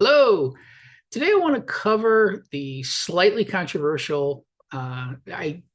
Hello. Today I want to cover the slightly controversial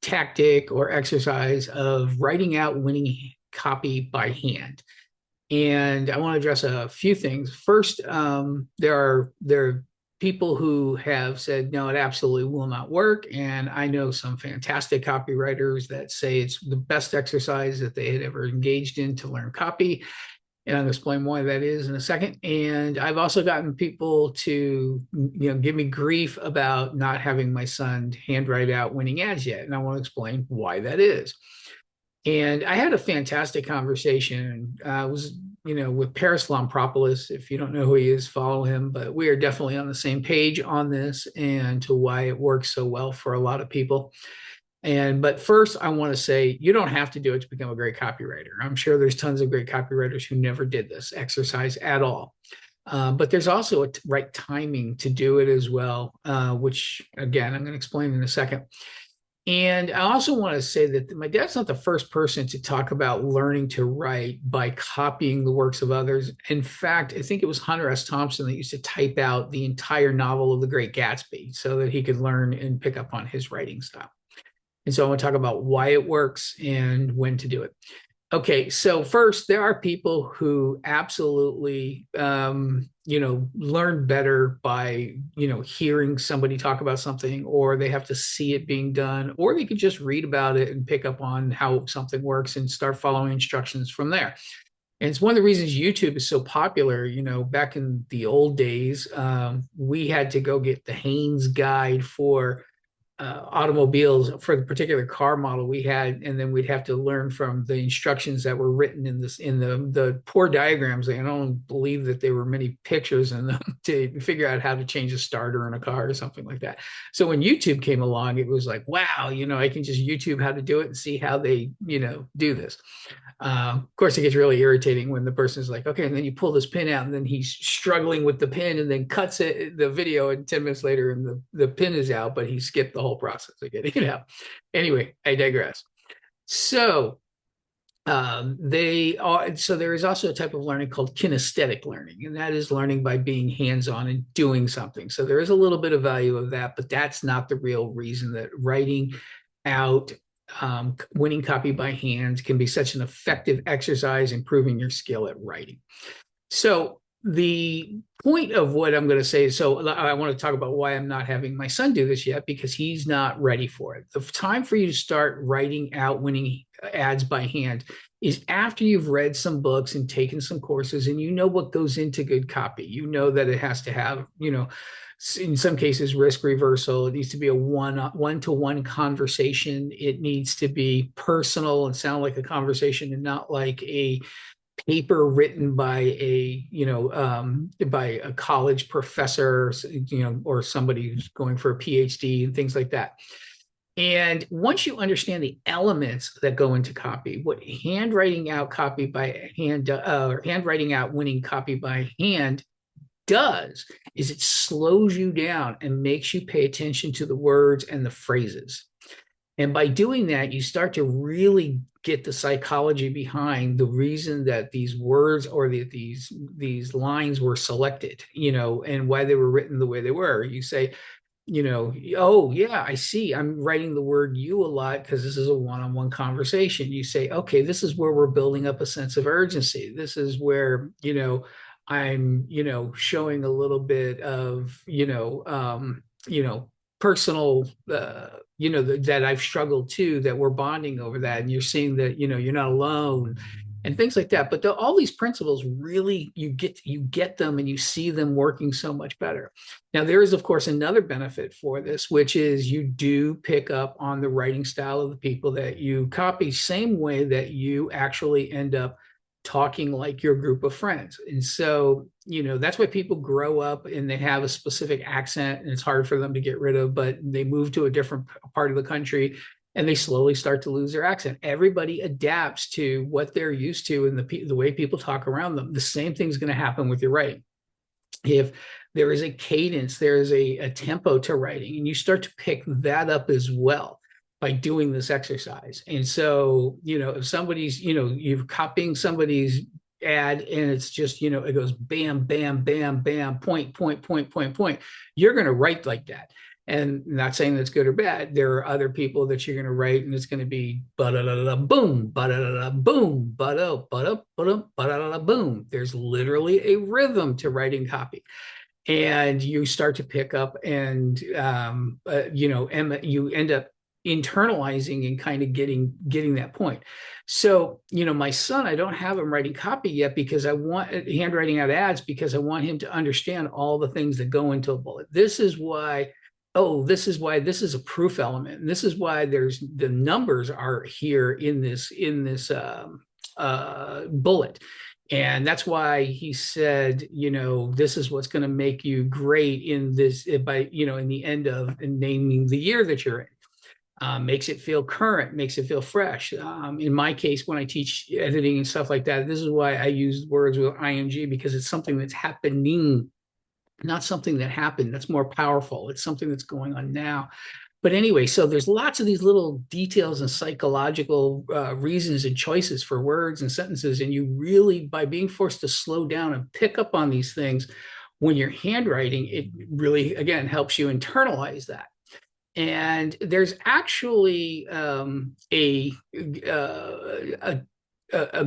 tactic or exercise of writing out winning copy by hand. And I want to address a few things. First, there are people who have said, no, it absolutely will not work. And I know some fantastic copywriters that say it's the best exercise that they had ever engaged in to learn copy, and I'll explain why that is in a second. And I've also gotten people to, give me grief about not having my son handwrite out winning ads yet, and I want to explain why that is. And I had a fantastic conversation. Was with Paris Lampropoulos. If you don't know who he is, follow him. But we are definitely on the same page on this and to why it works so well for a lot of people. But first, I want to say you don't have to do it to become a great copywriter. I'm sure there's tons of great copywriters who never did this exercise at all. But there's also a right timing to do it as well, which again, I'm going to explain in a second. And I also want to say that my dad's not the first person to talk about learning to write by copying the works of others. In fact, I think it was Hunter S. Thompson that used to type out the entire novel of The Great Gatsby so that he could learn and pick up on his writing style. And so I want to talk about why it works and when to do it. Okay, so first, there are people who absolutely, learn better by, hearing somebody talk about something, or they have to see it being done, or they could just read about it and pick up on how something works and start following instructions from there. And it's one of the reasons YouTube is so popular. Back in the old days, we had to go get the Haynes guide for automobiles for the particular car model we had, and then we'd have to learn from the instructions that were written in the poor diagrams. I don't believe that there were many pictures in them to figure out how to change a starter in a car or something like that. So when YouTube came along, it was like, wow, I can just YouTube how to do it and see how they do this. Of course, it gets really irritating when the person's like, okay, and then you pull this pin out, and then he's struggling with the pin, and then cuts the video, and 10 minutes later, and the pin is out, but he skipped the whole process of getting it out. Anyway, I digress. So so there is also a type of learning called kinesthetic learning, and that is learning by being hands-on and doing something. So there is a little bit of value of that, but that's not the real reason that writing out winning copy by hand can be such an effective exercise improving your skill at writing. So the point of what I'm going to say is, so I want to talk about why I'm not having my son do this yet, because he's not ready for it. The time for you to start writing out winning ads by hand is after you've read some books and taken some courses, and you know what goes into good copy. You know that it has to have, in some cases, risk reversal. It needs to be a one-to-one conversation. It needs to be personal and sound like a conversation and not like a paper written by by a college professor, or somebody who's going for a PhD and things like that. And once you understand the elements that go into copy, what handwriting out copy by hand, handwriting out winning copy by hand does is it slows you down and makes you pay attention to the words and the phrases. And by doing that, you start to really get the psychology behind the reason that these words or these lines were selected, and why they were written the way they were. You say, oh yeah, I see. I'm writing the word you a lot because this is a one-on-one conversation. You say, okay, this is where we're building up a sense of urgency. This is where, I'm, showing a little bit of, personal, that I've struggled too, that we're bonding over that. And you're seeing that, you're not alone and things like that. But all these principles really, you get them and you see them working so much better. Now, there is, of course, another benefit for this, which is you do pick up on the writing style of the people that you copy, same way that you actually end up talking like your group of friends. And so, that's why people grow up and they have a specific accent and it's hard for them to get rid of, but they move to a different part of the country and they slowly start to lose their accent. Everybody adapts to what they're used to and the way people talk around them. The same thing's going to happen with your writing. If there is a cadence, there is a tempo to writing, and you start to pick that up as well by doing this exercise. And so, if somebody's, you're copying somebody's ad and it's just, it goes bam, bam, bam, bam, point, point, point, point, point, you're going to write like that. And not saying that's good or bad. There are other people that you're going to write, and it's going to be ba da da da boom, ba da da da boom, ba da ba da ba da ba da da boom. There's literally a rhythm to writing copy, and you start to pick up, and you end up internalizing and kind of getting that point. So, my son, I don't have him writing copy yet because I want handwriting out ads because I want him to understand all the things that go into a bullet. This is why this is a proof element, and this is why there's the numbers are here in this bullet. And that's why he said, this is what's going to make you great in this by, in the end of naming the year that you're in. Makes it feel current, makes it feel fresh. In my case, when I teach editing and stuff like that, this is why I use words with ing, because it's something that's happening, not something that happened. That's more powerful. It's something that's going on now. But anyway, so there's lots of these little details and psychological reasons and choices for words and sentences. And you really, by being forced to slow down and pick up on these things when you're handwriting, it really, again, helps you internalize that. And there's actually a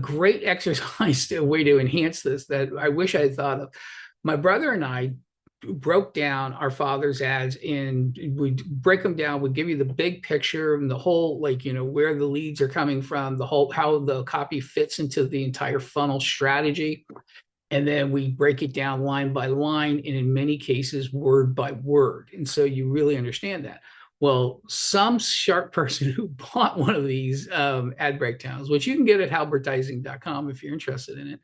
great exercise, a way to enhance this that I wish I had thought of. My brother and I broke down our father's ads, and we'd break them down. We'd give you the big picture and the whole, where the leads are coming from, the whole, how the copy fits into the entire funnel strategy. And then we break it down line by line, and in many cases, word by word. And so you really understand that. Well, some sharp person who bought one of these ad breakdowns, which you can get at handwriting.com if you're interested in it,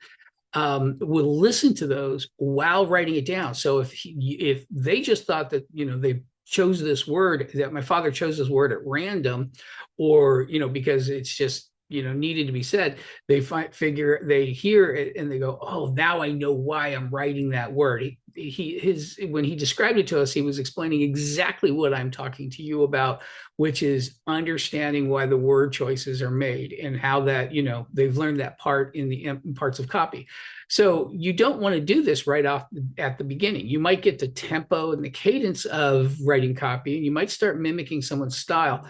will listen to those while writing it down. So if they just thought that, they chose this word, that my father chose this word at random, or, because it's just, needed to be said, they they hear it and they go, oh, now I know why I'm writing that word. When he described it to us, he was explaining exactly what I'm talking to you about, which is understanding why the word choices are made and how that, they've learned that part in the parts of copy. So you don't want to do this right off at the beginning. You might get the tempo and the cadence of writing copy, and you might start mimicking someone's style,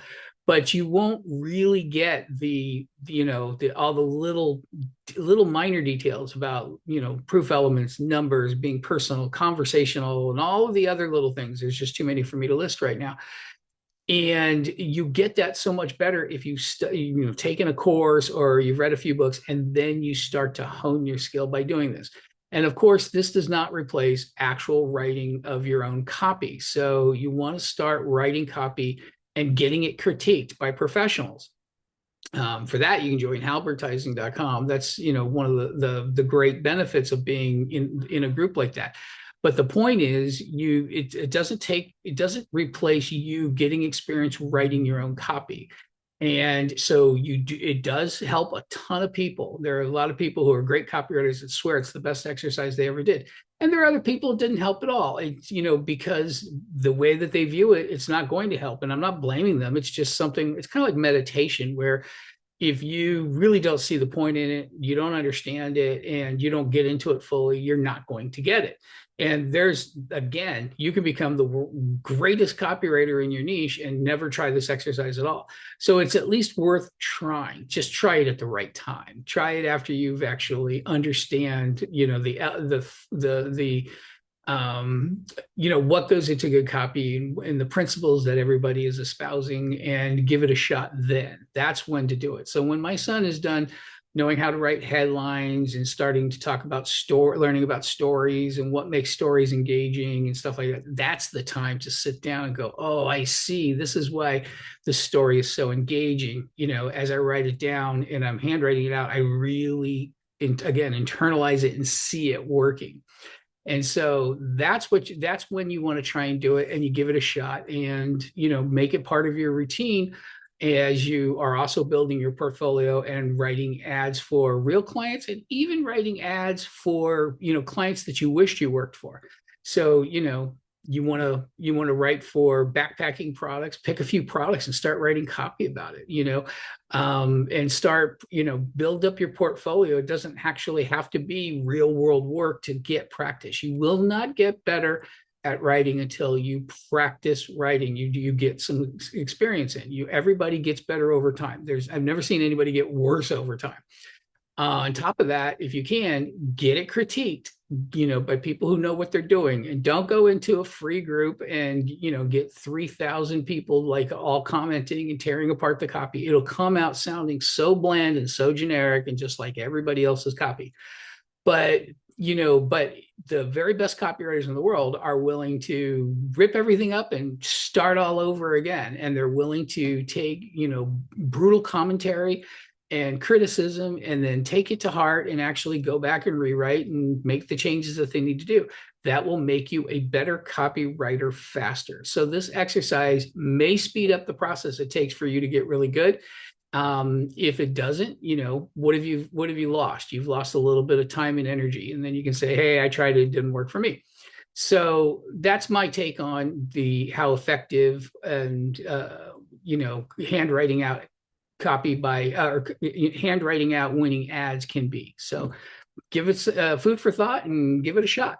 but you won't really get all the little minor details about, proof elements, numbers, being personal, conversational, and all of the other little things. There's just too many for me to list right now. And you get that so much better if you've taken a course or you've read a few books, and then you start to hone your skill by doing this. And of course, this does not replace actual writing of your own copy. So you want to start writing copy and getting it critiqued by professionals. For that, you can join handwriting.com. That's, one of the great benefits of being in a group like that. But the point is, it doesn't replace you getting experience writing your own copy. And so it does help a ton of people. There are a lot of people who are great copywriters that swear it's the best exercise they ever did. And there are other people it didn't help at all. It's, because the way that they view it, it's not going to help. And I'm not blaming them. It's just something, it's kind of like meditation, where if you really don't see the point in it, you don't understand it, and you don't get into it fully, you're not going to get it. And again, you can become the greatest copywriter in your niche and never try this exercise at all. So it's at least worth trying. Just try it at the right time. Try it after you've actually understand, what goes into good copy and the principles that everybody is espousing, and give it a shot. Then that's when to do it. So when my son is done knowing how to write headlines and starting to talk about learning about stories and what makes stories engaging and stuff like that, that's the time to sit down and go, oh, I see. This is why the story is so engaging. As I write it down and I'm handwriting it out, I really, again, internalize it and see it working. And so that's when you want to try and do it, and you give it a shot, and, make it part of your routine as you are also building your portfolio and writing ads for real clients, and even writing ads for, clients that you wished you worked for. So, You want to write for backpacking products, pick a few products and start writing copy about it, and start, build up your portfolio. It doesn't actually have to be real world work to get practice. You will not get better at writing until you practice writing. You get some experience in you. Everybody gets better over time. I've never seen anybody get worse over time. On top of that, if you can, get it critiqued, by people who know what they're doing, and don't go into a free group and, get 3,000 people like all commenting and tearing apart the copy. It'll come out sounding so bland and so generic and just like everybody else's copy. But, but the very best copywriters in the world are willing to rip everything up and start all over again. And they're willing to take, brutal commentary and criticism and then take it to heart and actually go back and rewrite and make the changes that they need to do. That will make you a better copywriter faster. So this exercise may speed up the process it takes for you to get really good. If it doesn't, what have you lost? You've lost a little bit of time and energy, and then you can say, hey, I tried it, didn't work for me. So that's my take on how effective and handwriting out copy by or handwriting out winning ads can be. So give it food for thought and give it a shot.